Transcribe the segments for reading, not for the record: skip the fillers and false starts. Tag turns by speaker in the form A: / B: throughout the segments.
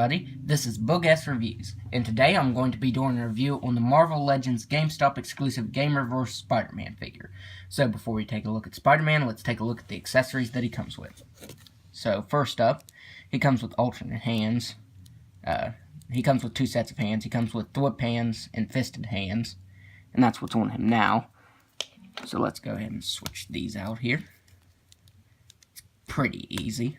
A: everybody, this is Boog S Reviews, and today I'm going to be doing a review on the Marvel Legends GameStop exclusive Gamerverse Spider-Man figure. So before we take a look at Spider-Man, let's take a look at the accessories that he comes with. So first up, he comes with alternate hands. He comes with two sets of hands. He comes with whip hands and fisted hands, and that's what's on him now. So let's go ahead and switch these out here. It's pretty easy.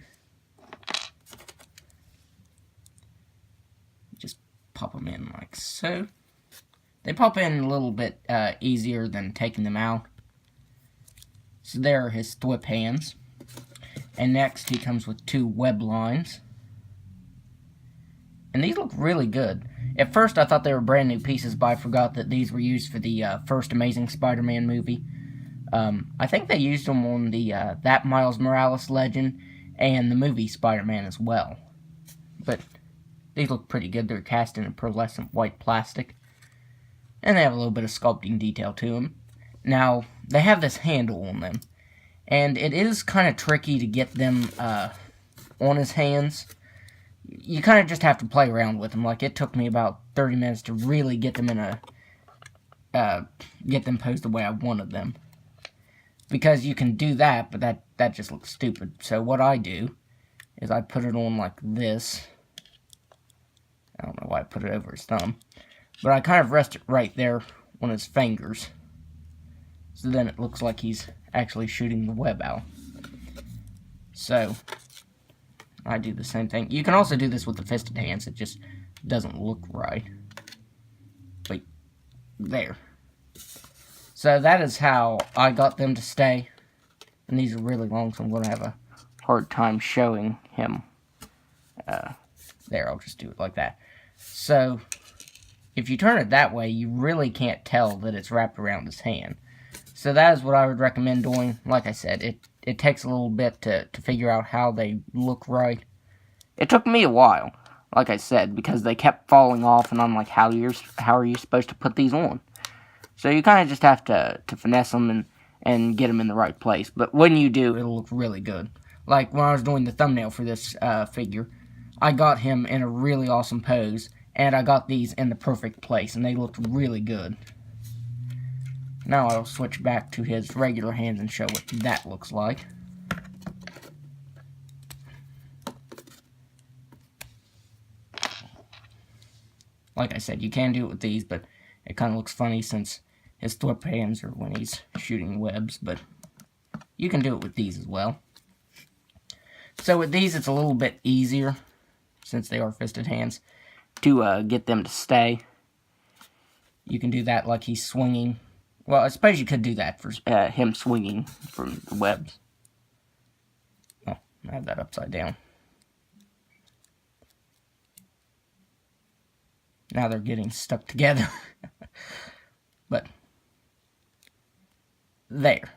A: Pop them in like so. They pop in a little bit easier than taking them out. So there are his whip hands. And next he comes with two web lines. And these look really good. At first I thought they were brand new pieces, but I forgot that these were used for the first Amazing Spider-Man movie. I think they used them on the that Miles Morales legend and the movie Spider-Man as well. But these look pretty good. They're cast in a pearlescent white plastic. And they have a little bit of sculpting detail to them. Now, they have this handle on them. And it is kind of tricky to get them on his hands. You kind of just have to play around with them. Like, it took me about 30 minutes to really get them in a... get them posed the way I wanted them. Because you can do that, but that just looks stupid. So what I do is I put it on like this. I don't know why I put it over his thumb. But I kind of rest it right there on his fingers. So then it looks like he's actually shooting the web out. So, I do the same thing. You can also do this with the fisted hands. It just doesn't look right. But, there. So that is how I got them to stay. And these are really long, so I'm going to have a hard time showing him. There, I'll just do it like that. So, if you turn it that way, you really can't tell that it's wrapped around his hand. So that is what I would recommend doing. Like I said, it takes a little bit to figure out how they look right. It took me a while, like I said, because they kept falling off, and I'm like, how are you supposed to put these on? So you kind of just have to finesse them and get them in the right place. But when you do, it'll look really good. Like when I was doing the thumbnail for this figure, I got him in a really awesome pose, and I got these in the perfect place, and they looked really good. Now I'll switch back to his regular hands and show what that looks like. Like I said, you can do it with these, but it kind of looks funny since his whip hands are when he's shooting webs, but you can do it with these as well. So with these, it's a little bit easier, since they are fisted hands, to get them to stay. You can do that like he's swinging. Well, I suppose you could do that for him swinging from the webs. Oh, I have that upside down. Now they're getting stuck together. But, there.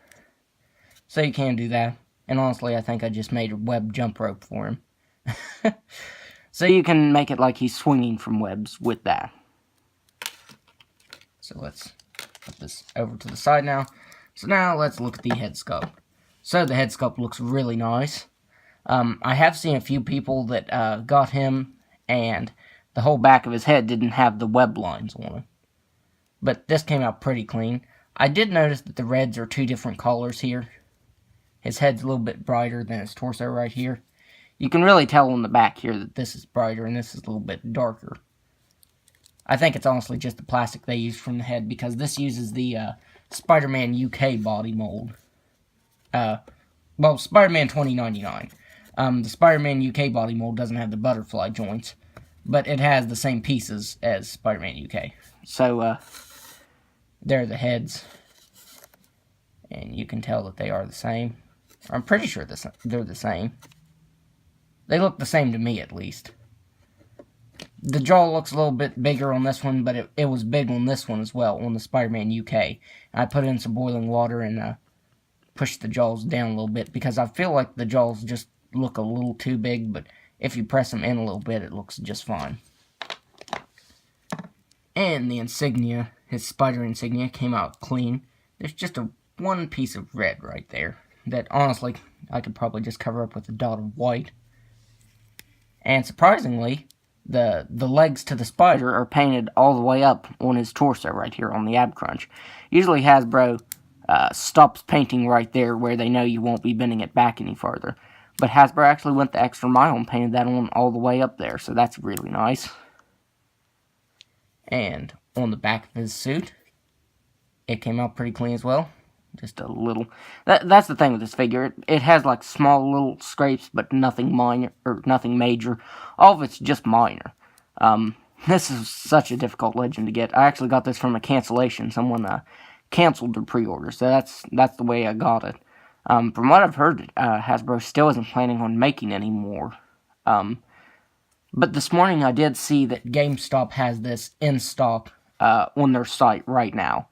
A: So you can do that. And honestly, I think I just made a web jump rope for him. So you can make it like he's swinging from webs with that. So let's put this over to the side now. So now let's look at the head sculpt. So the head sculpt looks really nice. I have seen a few people that got him and the whole back of his head didn't have the web lines on it. But this came out pretty clean. I did notice that the reds are two different colors here. His head's a little bit brighter than his torso right here. You can really tell on the back here that this is brighter and this is a little bit darker. I think it's honestly just the plastic they used from the head, because this uses the Spider-Man UK body mold. Well, Spider-Man 2099. The Spider-Man UK body mold doesn't have the butterfly joints, but it has the same pieces as Spider-Man UK. So, there are the heads. And you can tell that they are the same. I'm pretty sure they're the same. They look the same to me, at least. The jaw looks a little bit bigger on this one, but it was big on this one as well, on the Spider-Man UK. I put in some boiling water and pushed the jaws down a little bit, because I feel like the jaws just look a little too big, but if you press them in a little bit, it looks just fine. And the insignia, his spider insignia, came out clean. There's just one piece of red right there that, honestly, I could probably just cover up with a dot of white. And surprisingly, the legs to the spider are painted all the way up on his torso right here on the ab crunch. Usually Hasbro stops painting right there where they know you won't be bending it back any further. But Hasbro actually went the extra mile and painted that on all the way up there, so that's really nice. And on the back of his suit, it came out pretty clean as well. Just a little. That's the thing with this figure. It has like small little scrapes, but nothing minor or nothing major. All of it's just minor. This is such a difficult legend to get. I actually got this from a cancellation. Someone canceled their pre-order, so that's the way I got it. From what I've heard, Hasbro still isn't planning on making any more. But this morning I did see that GameStop has this in stock on their site right now.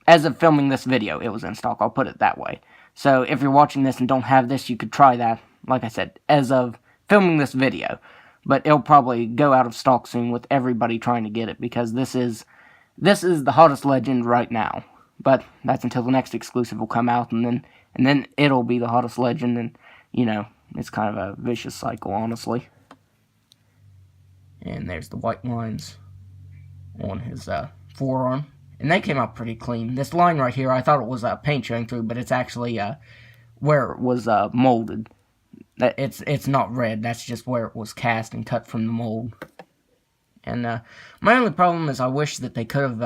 A: As of filming this video, it was in stock, I'll put it that way. So if you're watching this and don't have this, you could try that, like I said, as of filming this video. But it'll probably go out of stock soon with everybody trying to get it, because this is the hottest legend right now. But that's until the next exclusive will come out, and then it'll be the hottest legend, and, you know, it's kind of a vicious cycle, honestly. And there's the white lines on his forearm. And they came out pretty clean. This line right here, I thought it was paint showing through, but it's actually where it was molded. It's not red, that's just where it was cast and cut from the mold. And my only problem is I wish that they could have,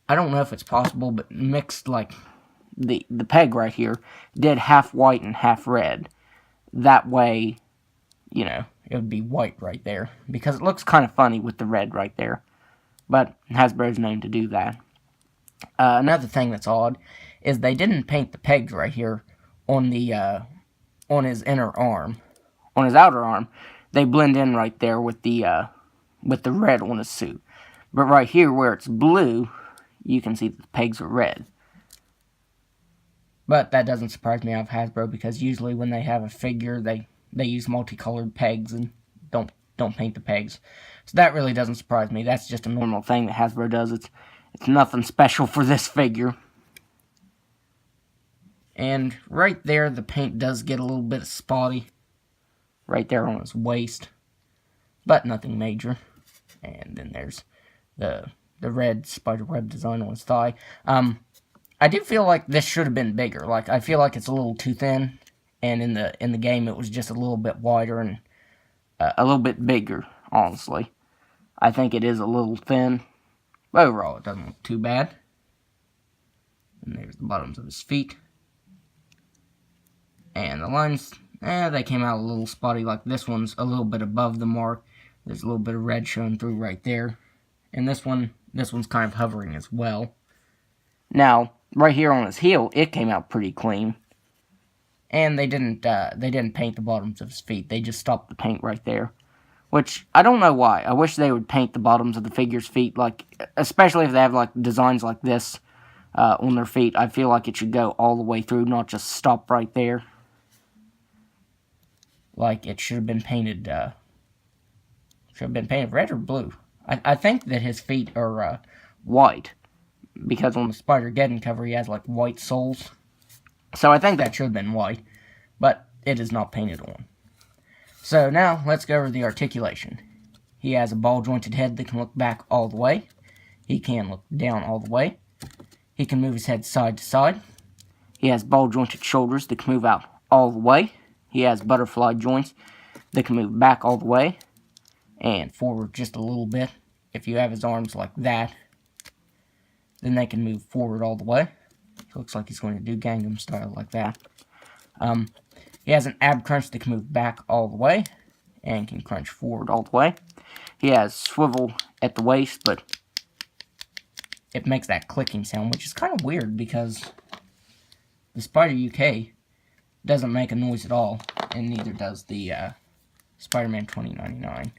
A: I don't know if it's possible, but mixed, like, the peg right here did half white and half red. That way, you know, it would be white right there, because it looks kind of funny with the red right there. But Hasbro's known to do that. Another thing that's odd is they didn't paint the pegs right here on the on his inner arm. On his outer arm, they blend in right there with the red on his suit. But right here where it's blue, you can see that the pegs are red. But that doesn't surprise me out of Hasbro, because usually when they have a figure, they use multicolored pegs and don't paint the pegs. So that really doesn't surprise me. That's just a normal thing that Hasbro does. It's nothing special for this figure. And right there, the paint does get a little bit spotty. Right there on his waist. But nothing major. And then there's the red spiderweb design on his thigh. I do feel like this should have been bigger. Like, I feel like it's a little too thin. And in the game, it was just a little bit wider and a little bit bigger, honestly. I think it is a little thin. But overall, it doesn't look too bad. And there's the bottoms of his feet. And the lines, they came out a little spotty. Like, this one's a little bit above the mark. There's a little bit of red showing through right there. And this one's kind of hovering as well. Now, right here on his heel, it came out pretty clean. And they didn't paint the bottoms of his feet. They just stopped the paint right there. Which, I don't know why. I wish they would paint the bottoms of the figure's feet, like, especially if they have, like, designs like this on their feet. I feel like it should go all the way through, not just stop right there. Like, it should have been painted, red or blue. I think that his feet are, white. Because on the Spider-Geddon cover, he has, like, white soles. So I think that should have been white. But it is not painted on. So now, let's go over the articulation. He has a ball-jointed head that can look back all the way. He can look down all the way. He can move his head side to side. He has ball-jointed shoulders that can move out all the way. He has butterfly joints that can move back all the way and forward just a little bit. If you have his arms like that, then they can move forward all the way. It looks like he's going to do Gangnam Style like that. He has an ab crunch that can move back all the way and can crunch forward all the way. He has swivel at the waist, but it makes that clicking sound, which is kind of weird because the Spider UK doesn't make a noise at all, and neither does the Spider-Man 2099.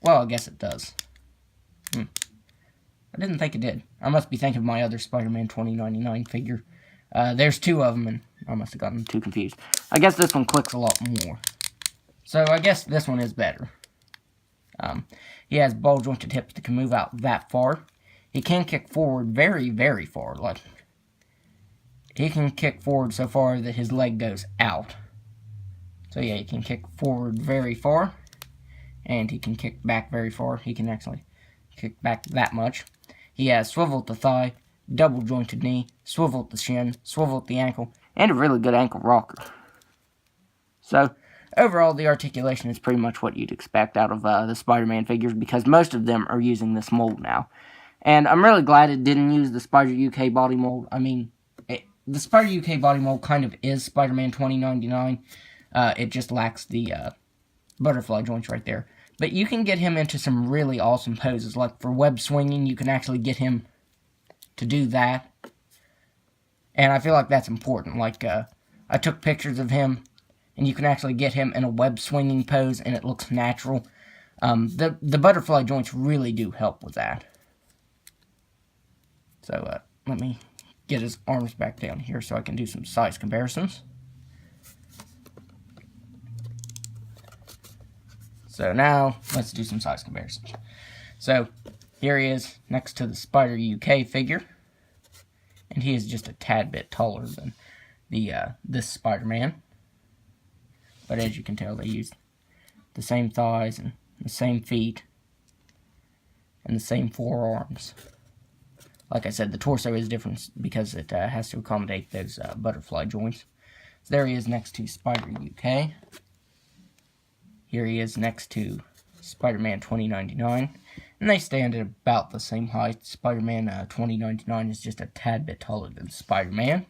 A: Well, I guess it does. I didn't think it did. I must be thinking of my other Spider-Man 2099 figure. There's two of them, and I must have gotten too confused. I guess this one clicks a lot more. So I guess this one is better. He has ball-jointed hips that can move out that far. He can kick forward very, very far. Like, he can kick forward so far that his leg goes out. So yeah, he can kick forward very far. and he can kick back very far. He can actually kick back that much. He has swivel at the thigh, double jointed knee, swivel at the shin, swivel at the ankle, and a really good ankle rocker. So, overall, the articulation is pretty much what you'd expect out of the Spider-Man figures, because most of them are using this mold now. And I'm really glad it didn't use the Spider UK body mold. I mean, the Spider UK body mold kind of is Spider-Man 2099. It just lacks the butterfly joints right there. But you can get him into some really awesome poses. Like for web swinging, you can actually get him to do that. And I feel like that's important. Like, I took pictures of him, and you can actually get him in a web swinging pose, and it looks natural. The butterfly joints really do help with that. So, let me get his arms back down here so I can do some size comparisons. So now, let's do some size comparisons. So, here he is next to the Spider UK figure. And he is just a tad bit taller than this Spider-Man. But as you can tell, they use the same thighs and the same feet and the same forearms. Like I said, the torso is different because it has to accommodate those butterfly joints. So there he is next to Spider UK. Here he is next to Spider-Man 2099. And they stand at about the same height. Spider-Man 2099 is just a tad bit taller than Spider-Man.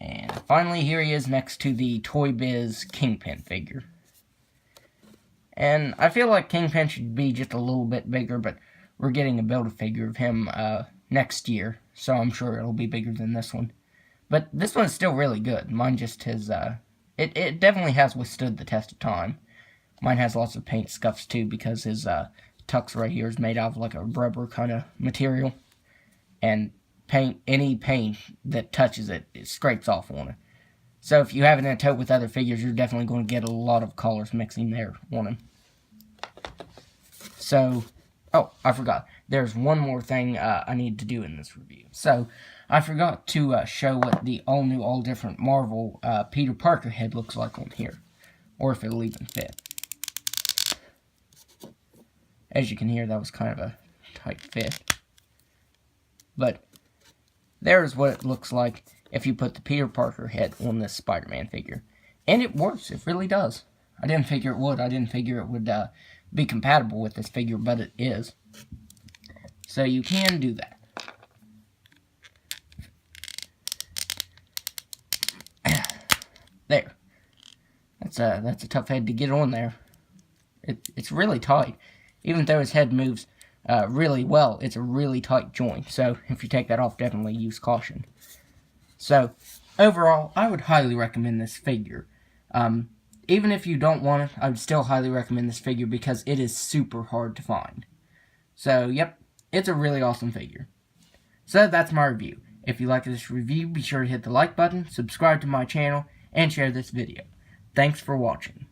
A: And finally, here he is next to the Toy Biz Kingpin figure. And I feel like Kingpin should be just a little bit bigger, but we're getting a Build-A-Figure of him next year, so I'm sure it'll be bigger than this one. But this one's still really good. Mine just has, it definitely has withstood the test of time. Mine has lots of paint scuffs too, because his tux right here is made out of like a rubber kind of material. And any paint that touches it, it scrapes off on it. So if you have it in a tote with other figures, you're definitely going to get a lot of colors mixing there on him. So, oh, I forgot. There's one more thing I need to do in this review. So, I forgot to show what the all-new, all-different Marvel Peter Parker head looks like on here. Or if it'll even fit. As you can hear, that was kind of a tight fit. But there's what it looks like if you put the Peter Parker head on this Spider-Man figure. And it works. It really does. I didn't figure it would. I didn't figure it would be compatible with this figure, but it is. So you can do that. There. That's a tough head to get on there. It's really tight. Even though his head moves really well, it's a really tight joint. So if you take that off, definitely use caution. So overall, I would highly recommend this figure. Even if you don't want it, I would still highly recommend this figure because it is super hard to find. So yep, it's a really awesome figure. So that's my review. If you like this review, be sure to hit the like button, subscribe to my channel, and share this video. Thanks for watching.